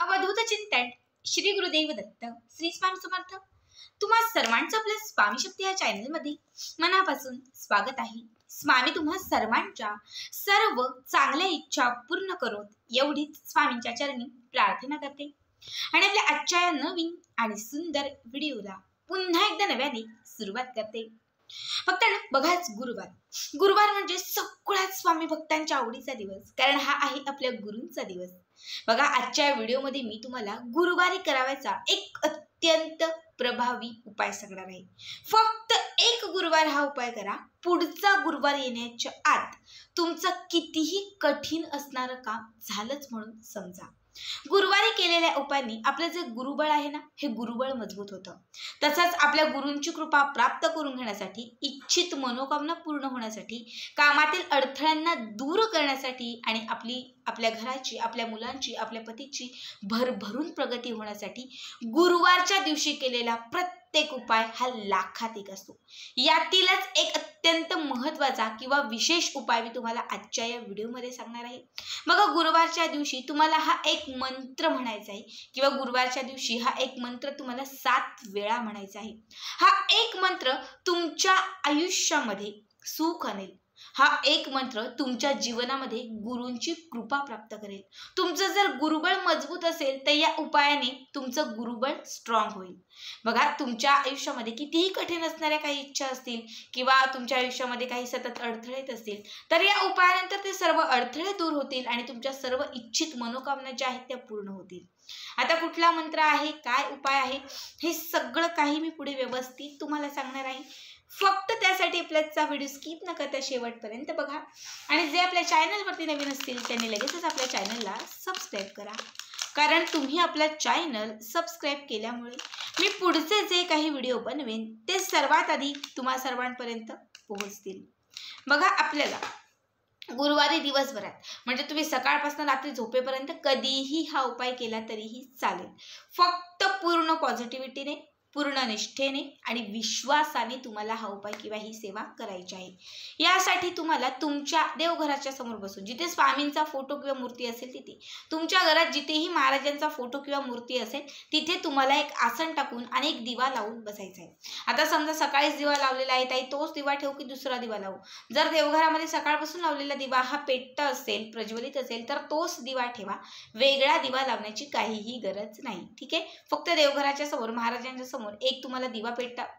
अवधूत चिंतन श्री गुरुदेव दत्त श्री स्वामी समर्थ। तुम्हा सर्वांचं आपल्या स्वामी शक्ती या चॅनल मध्ये मनापासून स्वागत आहे। स्वामी तुम्हा सर्वांच्या सर्व चांगल्या इच्छा पूर्ण करोत एवढीच स्वामींच्या चरणी प्रार्थना करते आणि आपल्या आजच्या या नवीन आणि सुंदर व्हिडिओला पुन्हा एकदा नव्याने सुरुवात करते। फक्त बघाच गुरुवार म्हणजे सगळ्यात स्वामी भक्तांच्या आवडीचा दिवस, कारण हा आहे आपल्या गुरूंचा दिवस। बघा, आजच्या व्हिडिओमध्ये मी तुम्हाला गुरुवारी करावायचा एक अत्यंत प्रभावी उपाय सांगणार आहे। फक्त एक गुरुवार हा उपाय करा, पुढचा गुरुवार येण्याच्या आत तुमचं कितीही कठीण असणारं काम झालंच म्हणून समजा। गुरुवारी केलेल्या उपायांनी आपलं जे गुरुबळ आहे ना, हे गुरुबळ मजबूत होतं। तसंच आपल्या गुरूंची कृपा प्राप्त करून घेण्यासाठी, इच्छित मनोकामना पूर्ण होण्यासाठी, कामातील अडथळ्यांना दूर करण्यासाठी आणि आपल्या घराची, आपल्या मुलांची, आपल्या पतीची भरभरून प्रगती होण्यासाठी गुरुवारच्या दिवशी केलेला प्रत्येक उपाय हा लाखात एक असतो। यातीलच एक अत्यंत महत्त्वाचा किंवा विशेष उपाय मी तुम्हाला आजच्या या व्हिडिओमध्ये सांगणार आहे। बघा, गुरुवारच्या दिवशी तुम्हाला हा एक मंत्र म्हणायचा आहे किंवा गुरुवारच्या दिवशी हा एक मंत्र तुम्हाला 7 वेळा म्हणायचा आहे। हा एक मंत्र तुमच्या आयुष्यामध्ये सुख आणेल। हा एक मंत्र तुमच्या जीवनामध्ये गुरूंची कृपा प्राप्त करेल। तुमचं जर गुरुबळ मजबूत असेल तर या उपायाने तुमचं गुरुबळ स्ट्रॉंग होईल। बघा, तुमच्या आयुष्यामध्ये कितीही कठीण असणाऱ्या काही इच्छा असतील किंवा तुमच्या आयुष्यामध्ये काही सतत अडथळे येत असतील तर या उपायानंतर ते सर्व अडथळे दूर होतील आणि तुमच्या सर्व इच्छित मनोकामना ज्या आहेत त्या पूर्ण होतील। आता कुठला मंत्र आहे, काय उपाय आहे, हे सगळं काही मी पुढे व्यवस्थित तुम्हाला सांगणार आहे। फक्त त्यासाठी आपल्याचा व्हिडिओ स्किप न करता शेवटपर्यंत बघा आणि जे आपल्या चॅनलवरती नवीन असतील त्यांनी लगेचच आपल्या चॅनलला सबस्क्राईब करा, कारण तुम्ही आपला चॅनल सबस्क्राईब केल्यामुळे मी पुढचे जे काही व्हिडिओ बनवेन ते सर्वात आधी तुम्हा सर्वांपर्यंत पोहोचतील। बघा, आपल्याला गुरुवारी दिवसभरात म्हणजे तुम्ही सकाळपासून रात्री झोपेपर्यंत कधीही हा उपाय केला तरीही चालेल। फक्त पूर्ण पॉझिटिव्हिटीने, पूर्ण निष्ठेने आणि विश्वासाने तुम्हाला हा उपाय किंवा ही सेवा करायची आहे। यासाठी तुम्हाला तुमच्या देवघराच्या समोर बसून, जिथे स्वामींचा फोटो किंवा मूर्ती असेल तिथे, तुमच्या घरात जिथेही महाराजांचा फोटो किंवा मूर्ती असेल तिथे तुम्हाला एक आसन टाकून आणि एक दिवा लावून बसायचा आहे। आता समजा सकाळीच दिवा लावलेला आहे, ताई तोच दिवा ठेवू की दुसरा दिवा लावू? जर देवघरामध्ये सकाळपासून लावलेला दिवा हा पेटत असेल, प्रज्वलित असेल तर तोच दिवा ठेवा, वेगळा दिवा लावण्याची काहीही गरज नाही। ठीक आहे, फक्त देवघराच्या समोर, महाराजांच्या समोर एक तुम्हाला दिवा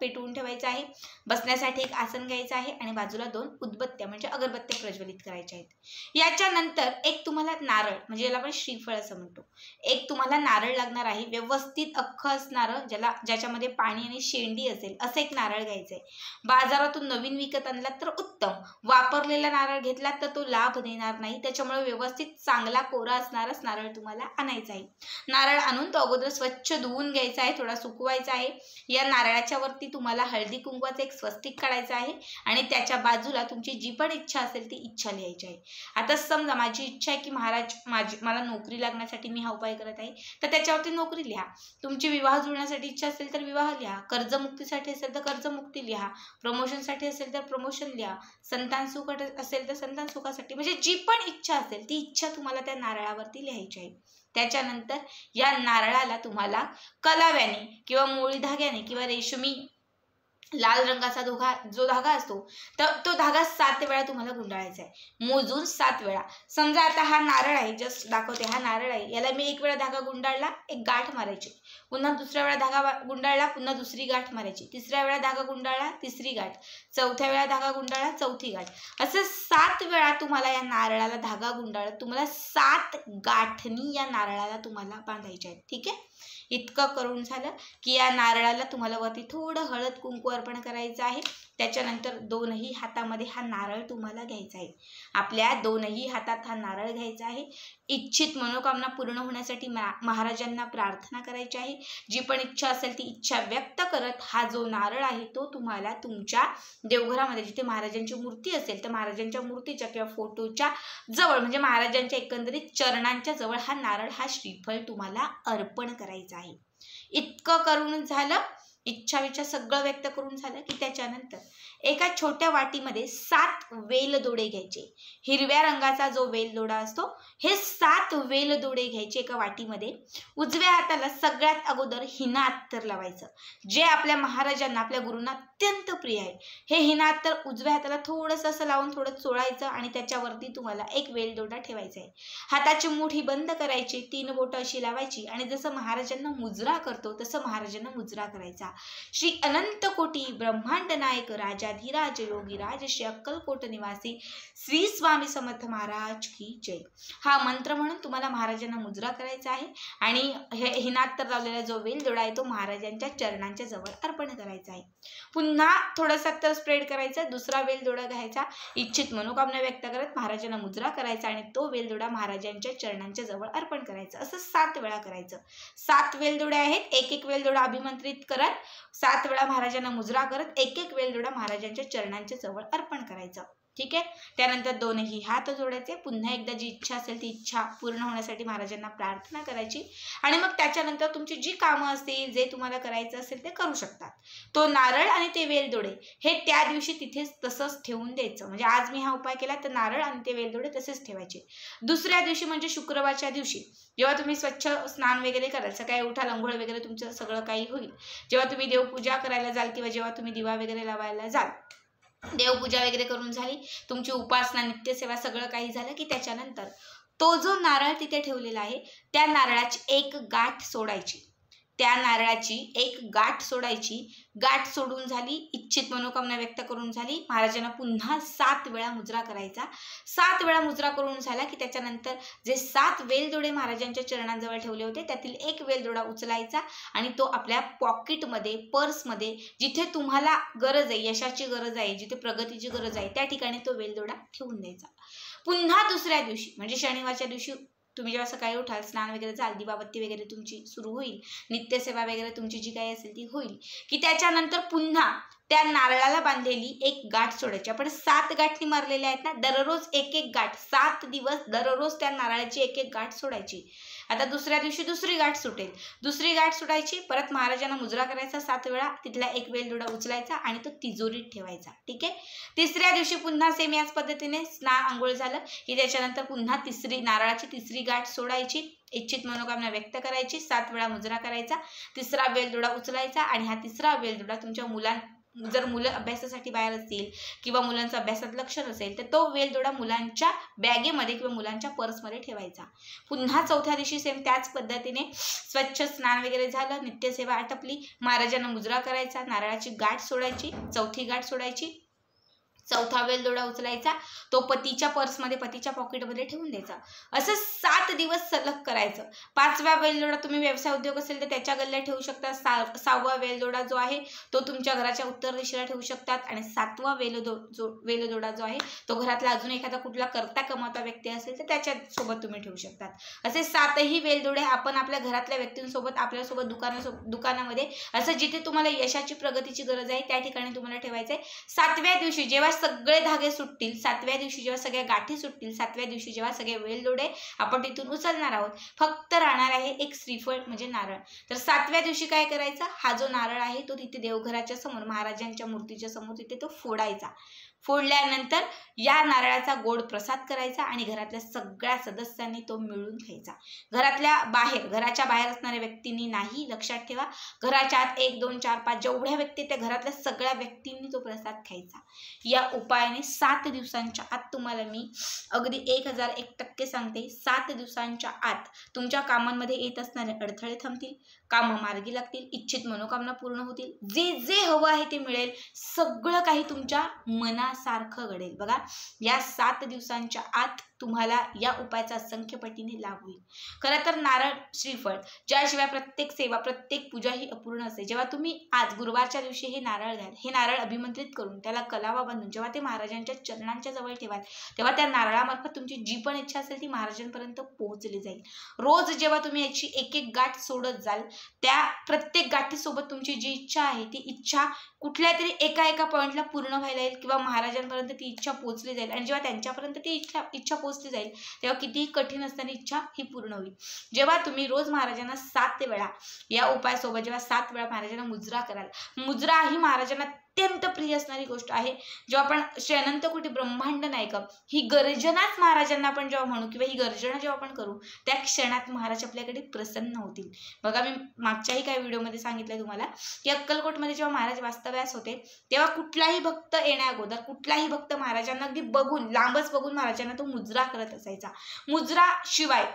पेटवून ठेवायचा आहे, बसण्यासाठी एक आसन घ्यायचं आहे आणि बाजूला 2 उदबत्त्या म्हणजे अगरबत्त्या प्रज्वलित करायच्या आहेत। याच्यानंतर एक तुम्हाला नारळ, म्हणजे याला आपण श्रीफळ असं म्हणतो, एक तुम्हाला नारळ लागणार आहे, व्यवस्थित अख्खं असणारं, ज्याच्यामध्ये पाणी आणि शेंडी असेल असं एक नारळ घ्यायचं आहे। बाजारातून नवीन विकत आणला तर उत्तम, वापरलेला नारळ घेतला तर तो लाभ देणार नाही, त्याच्यामुळे व्यवस्थित चांगला कोरा असणारच नारळ तुम्हाला आणायचा आहे। नारळ आणून तो अगोदर स्वच्छ धुवून घ्यायचा आहे, थोडा सुकवायचा आहे। या नारळाच्या वरती तुम्हाला हळदी कुंकवाचं एक स्वस्तिक काढायचं आहे आणि त्याच्या बाजूला तुमची जी पण इच्छा असेल ती इच्छा लिहायची आहे। आता समजा माझी इच्छा आहे की महाराज मला नोकरी लागण्यासाठी मी हा उपाय करत आहे, तर त्याच्यावरती नोकरी लिहा। तुमची विवाह जुळण्यासाठी इच्छा असेल तर विवाह लिहा, कर्जमुक्तीसाठी असेल तर कर्जमुक्ती लिहा, प्रमोशनसाठी असेल तर प्रमोशन लिहा, संतान सुख असेल तर संतान सुखासाठी, म्हणजे जी पण इच्छा असेल ती इच्छा तुम्हाला त्या नारळावरती लिहायची आहे। त्याच्यानंतर या नारळाला तुम्हाला कलाव्याने किंवा मोळी धाग्याने किंवा रेशमी लाल रंगाचा जो धागा असतो तर तो धागा 7 वेळा तुम्हाला गुंडाळायचा आहे, मोजून 7 वेळा। समजा आता हा नारळ आहे, जस्ट दाखवते, हा नारळ आहे, याला मी 1 वेळा धागा गुंडाळला, एक गाठ मारायची, पुन्हा दुसऱ्या वेळा धागा गुंडाळला, पुन्हा दुसरी गाठ मारायची, तिसऱ्या वेळा धागा गुंडाळला, तिसरी गाठ, चौथ्या वेळा धागा गुंडाळला, चौथी गाठ, असं 7 वेळा तुम्हाला या नारळाला धागा गुंडाळत तुम्हाला 7 गाठणी या नारळाला तुम्हाला बांधायच्या आहेत। ठीक आहे, इतकं करून झालं की या नारळाला तुम्हाला वरती थोडं हळद कुंकू अर्पण करायचं आहे। त्याच्यानंतर 2ही हातामध्ये हा नारळ तुम्हाला घ्यायचा आहे, आपल्या 2ही हातात हा नारळ घ्यायचा आहे। इच्छित मनोकामना पूर्ण होण्यासाठी महाराजांना प्रार्थना करायची आहे। जी पण इच्छा असेल ती इच्छा व्यक्त करत हा जो नारळ आहे तो तुम्हाला तुमच्या देवघरामध्ये, जिथे महाराजांची मूर्ती असेल तर महाराजांच्या मूर्तीच्या किंवा फोटोच्या जवळ, म्हणजे महाराजांच्या एकंदरीत चरणांच्या जवळ हा नारळ, हा श्रीफळ तुम्हाला अर्पण करायचा आहे। इतकं करून झालं इच्छा सगळं व्यक्त करून झालं की त्याच्यानंतर एका छोट्या वाटीमध्ये 7 वेलदोडे घ्यायचे. हिरव्या रंगाचा जो वेलदोडा असतो, हे 7 वेलदोडे घ्यायचे एका वाटीमध्ये. उजव्या हाताला सगळ्यात अगोदर हिना अत्तर लावायचं, जे आपल्या महाराजांना, आपल्या गुरूंना अत्यंत प्रिय आहे. हे हिना अत्तर उजव्या हाताला थोडंसं असं लावून थोडं चोळायचं आणि त्याच्यावरती तुम्हाला एक वेलदोडा ठेवायचा आहे. हाताची मुठी बंद करायची, 3 बोटं अशी लावायची आणि जसं महाराजांना मुजरा करतो तसं महाराजांना मुजरा करायचा. श्री अनंत कोटी ब्रह्मांड नायक राजाधिराज योगीराज श्री अक्कलकोट निवासी श्री स्वामी समर्थ महाराज की जय, हा मंत्र म्हणून तुम्हाला महाराजांना मुजरा करायचा आहे. आणि हे हिनात्तर लावलेला जो वेलदोडा आहे तो महाराजांच्या चरणांच्या जवळ अर्पण करायचा आहे. पुन्हा थोडासा तर स्प्रेड करायचा, दुसरा वेलदोडा घ्यायचा, इच्छित मनोकामना व्यक्त करत महाराजांना मुजरा करायचा आणि तो वेलदोडा महाराजांच्या चरणांच्या जवळ अर्पण करायचं. असं 7 वेळा करायचं. 7 वेलदोडे आहेत, एक वेलदोडा अभिमंत्रित करत 7 वेळा महाराजांना मुजरा करत एक वेलदोडा महाराजांच्या चरणांच्या जवळ अर्पण करायचं. ठीक आहे. त्यानंतर दोनही हात जोडायचे. पुन्हा एकदा जी इच्छा असेल ती इच्छा पूर्ण होण्यासाठी महाराजांना प्रार्थना करायची आणि मग त्याच्यानंतर तुमची जी कामं असतील, जे तुम्हाला करायचं असेल ते करू शकतात. तो नारळ आणि ते वेलदोडे हे त्या दिवशी तिथेच तसंच ठेवून द्यायचं. म्हणजे आज मी हा उपाय केला तर नारळ आणि ते वेलदोडे तसेच ठेवायचे. दुसऱ्या दिवशी म्हणजे शुक्रवारच्या दिवशी जेव्हा तुम्ही स्वच्छ स्नान वगैरे कराल, सकाळी उठाल, अंघोळ वगैरे तुमचं सगळं काही होईल, जेव्हा तुम्ही देवपूजा करायला जाल किंवा जेव्हा तुम्ही दिवा वगैरे लावायला जाल, देवपूजा वगैरे करून झाली, तुमची उपासना नित्यसेवा सगळं काही झालं की त्याच्यानंतर तो जो नारळ तिथे ठेवलेला आहे त्या नारळाची एक गाठ सोडायची. त्या नारळाची एक गाठ सोडायची. गाठ सोडून झाली, इच्छित मनोकामना व्यक्त करून झाली, महाराजांना पुन्हा 7 वेळा मुजरा करायचा. 7 वेळा मुजरा करून झाला की त्याच्यानंतर जे 7 वेलदोडे महाराजांच्या चरणांजवळ ठेवले होते त्यातील एक वेलदोडा उचलायचा आणि तो आपल्या पॉकेटमध्ये, पर्समध्ये, जिथे तुम्हाला गरज आहे, यशाची गरज आहे, जिथे प्रगतीची गरज आहे त्या ठिकाणी तो वेलदोडा ठेवून द्यायचा. पुन्हा दुसऱ्या दिवशी म्हणजे शनिवारच्या दिवशी तुम्ही जेव्हा सकाळी उठाल, स्नान वगैरे झाल, दिवाबत्ती वगैरे तुमची सुरू होईल, नित्यसेवा वगैरे तुमची जी काही असेल ती होईल की त्याच्यानंतर पुन्हा त्या नारळाला बांधलेली एक गाठ सोडायची. आपण 7 गाठी मारलेल्या आहेत ना, दररोज एक गाठ, 7 दिवस दररोज त्या नारळाची एक गाठ सोडायची. आता दुसऱ्या दिवशी दुसरी गाठ सुटेल, दुसरी गाठ सुटायची, परत महाराजांना मुजरा करायचा 7 वेळा, तिथला एक वेलदोडा उचलायचा आणि तो तिजोरीत ठेवायचा. ठीक आहे. तिसऱ्या दिवशी पुन्हा सेम याच पद्धतीने स्नान आंघोळ झालं की त्याच्यानंतर पुन्हा नारळाची तिसरी गाठ सोडायची, इच्छित मनोकामना व्यक्त करायची, 7 वेळा मुजरा करायचा, तिसरा वेलदोडा उचलायचा आणि हा तिसरा वेलदोडा तुमच्या जर मुलं अभ्यासासाठी बाहेर असतील किंवा मुलांचं अभ्यासात लक्ष नसेल तर तो वेलदोडा मुलांच्या बॅगेमध्ये किंवा मुलांच्या पर्समध्ये ठेवायचा. पुन्हा चौथ्या दिवशी सेम त्याच पद्धतीने स्वच्छ स्नान वगैरे झालं, नित्यसेवा आटपली, महाराजांना मुजरा करायचा, नारळाची गाठ सोडायची, चौथी गाठ सोडायची, चौथा वेलदोडा उचलायचा, तो पतीच्या पर्समध्ये, पतीच्या पॉकेटमध्ये ठेवून द्यायचा. असं 7 दिवस सलग करायचं. 5व्या वेलदोडा तुम्ही व्यवसाय उद्योग असेल तर त्याच्या गल्ल्यात ठेवू शकता. 6वा वेलदोडा जो आहे तो तुमच्या घराच्या उत्तर दिशेला ठेवू शकतात आणि 7वा वेलदोडा जो आहे तो घरातला अजून एखादा कुठला करता कमावता व्यक्ती असेल तर त्याच्यासोबत तुम्ही ठेवू शकतात. असे 7ही वेलदोडे आपण आपल्या घरातल्या व्यक्तींसोबत, आपल्यासोबत दुकानामध्ये, असं जिथे तुम्हाला यशाची, प्रगतीची गरज आहे त्या ठिकाणी तुम्हाला ठेवायचं आहे. 7व्या दिवशी जेव्हा सगळे धागे सुटतील, 7व्या दिवशी जेव्हा सगळ्या गाठी सुटतील, 7व्या दिवशी जेव्हा सगळे वेलदोडे आपण तिथून उचलणार आहोत, फक्त राहणार आहे एक श्रीफळ म्हणजे नारळ. तर 7व्या दिवशी काय करायचं, हा जो नारळ आहे तो तिथे देवघराच्या समोर, महाराजांच्या मूर्तीच्या समोर तिथे तो फोडायचा. फोडल्यानंतर या नारळाचा गोड प्रसाद करायचा आणि घरातल्या सगळ्या सदस्यांनी तो मिळून खायचा. घराच्या बाहेर असणाऱ्या व्यक्तींनी नाही, लक्षात ठेवा. घराच्या आत 1, 2, 4, 5 जेवढ्या व्यक्ती त्या घरातल्या सगळ्या व्यक्तींनी तो प्रसाद खायचा. या उपायाने 7 दिवसांच्या आत तुम्हाला मी अगदी 1001% सांगते, 7 दिवसांच्या आत तुमच्या कामांमध्ये येत असणारे अडथळे थांबतील, कामं मार्गी लागतील, इच्छित मनोकामना पूर्ण होतील, जे हवं आहे ते मिळेल, सगळं काही तुमच्या मनासारखं घडेल. बघा, या 7 दिवसांच्या आत तुम्हाला या उपायाचा असंख्य पटीने लाभ होईल. खरं तर नारळ, श्रीफळ ज्याशिवाय प्रत्येक सेवा, प्रत्येक पूजा ही अपूर्ण असते. जेव्हा तुम्ही आज गुरुवारच्या दिवशी हे नारळ घ्याल, हे नारळ अभिमंत्रित करून त्याला कलावा बांधून जेव्हा ते महाराजांच्या चरणांच्या जवळ ठेवाल, तेव्हा त्या नारळामार्फत तुमची जी पण इच्छा असेल ती महाराजांपर्यंत पोहोचली जाईल. रोज जेव्हा तुम्ही याची एक गाठ सोडत जाल, त्या प्रत्येक गाठीसोबत तुमची जी इच्छा आहे ती इच्छा कुठल्या तरी एका पॉइंटला पूर्ण व्हायला येईल किंवा महाराजांपर्यंत ती इच्छा पोहोचली जाईल. आणि जेव्हा त्यांच्यापर्यंत ती इच्छा पोहोचली पोहोचली जाईल तेव्हा कितीही कठीण असताना इच्छा ही पूर्ण होईल. जेव्हा तुम्ही रोज महाराजांना 7 वेळा या उपायासोबत जेव्हा 7 वेळा महाराजांना मुजरा कराल, मुजरा ही महाराजांना अत्यंत प्रिय असणारी गोष्ट आहे. जेव्हा आपण श्री अनंत कोटी ब्रह्मांड नायक ही गर्जनाच महाराजांना आपण जेव्हा म्हणू किंवा ही गर्जना जेव्हा आपण करू त्या क्षणात महाराज आपल्याकडे प्रसन्न होतील. बघा, मी मागच्याही काही व्हिडिओमध्ये सांगितलं तुम्हाला की अक्कलकोटमध्ये जेव्हा महाराज वास्तव्यास होते तेव्हा कुठलाही भक्त येण्या अगोदर कुठलाही भक्त महाराजांना अगदी बघून लांबच बघून महाराजांना तो मुजरा करत असायचा. मुजरा शिवाय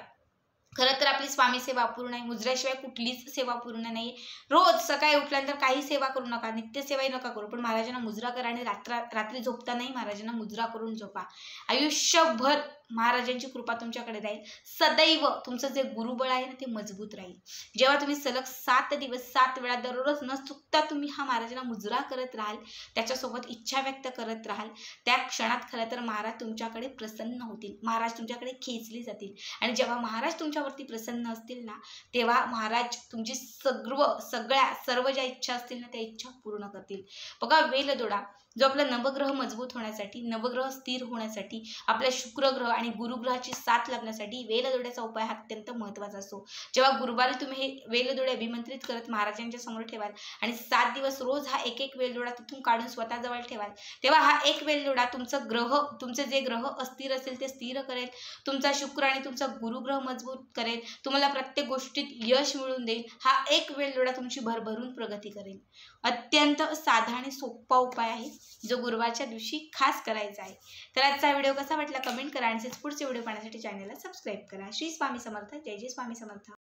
खरं तर आपली स्वामी सेवा अपूर्ण आहे. मुजऱ्याशिवाय कुठलीच सेवा पूर्ण नाही. रोज सकाळी उठल्यानंतर काही सेवा करू नका, नित्यसेवाही नका करू, पण महाराजांना मुजरा करा आणि रात्री झोपतानाही महाराजांना मुजरा करून झोपा. आयुष्यभर महाराजांची कृपा तुमच्याकडे राहील. सदैव तुमचं जे गुरुबळ आहे ना ते मजबूत राहील. जेव्हा तुम्ही सलग 7 दिवस 7 वेळा दररोज न चुकता तुम्ही हा महाराजांना मुजरा करत राहाल, त्याच्यासोबत इच्छा व्यक्त करत राहाल, त्या क्षणात खरं तर महाराज तुमच्याकडे प्रसन्न होतील. महाराज तुमच्याकडे खेचले जातील आणि जेव्हा महाराज तुमच्यावरती प्रसन्न असतील ना तेव्हा महाराज तुमची सर्व ज्या इच्छा असतील ना त्या इच्छा पूर्ण करतील. बघा, वेलदोडा जो आपला नवग्रह मजबूत होण्यासाठी, नवग्रह स्थिर होण्यासाठी, आपल्या शुक्रग्रह आणि गुरुग्रहाची साथ लाभण्यासाठी वेलदोड्याचा उपाय हा अत्यंत महत्त्वाचा असतो. जेव्हा गुरुवारी तुम्ही हे वेलदोडे अभिमंत्रित करत महाराजांच्या समोर ठेवाल आणि 7 दिवस रोज हा एक वेलदोडा तिथून काढून स्वतःजवळ ठेवाल, तेव्हा हा एक वेलदोडा तुमचे जे ग्रह अस्थिर असेल ते स्थिर करेल, तुमचा शुक्र आणि तुमचा गुरुग्रह मजबूत करेल, तुम्हाला प्रत्येक गोष्टीत यश मिळवून देईल. हा एक वेलदोडा तुमची भरभरून प्रगती करेल. अत्यंत साधा आणि सोपा उपाय आहे जो गुरुवारच्या दिवशी खास करायचा आहे. तर आजचा व्हिडिओ कसा वाटला कमेंट करा आणि पुढचे व्हिडिओ पाहण्यासाठी चॅनलला सबस्क्राईब करा. श्री स्वामी समर्थ. जय जय स्वामी समर्थ.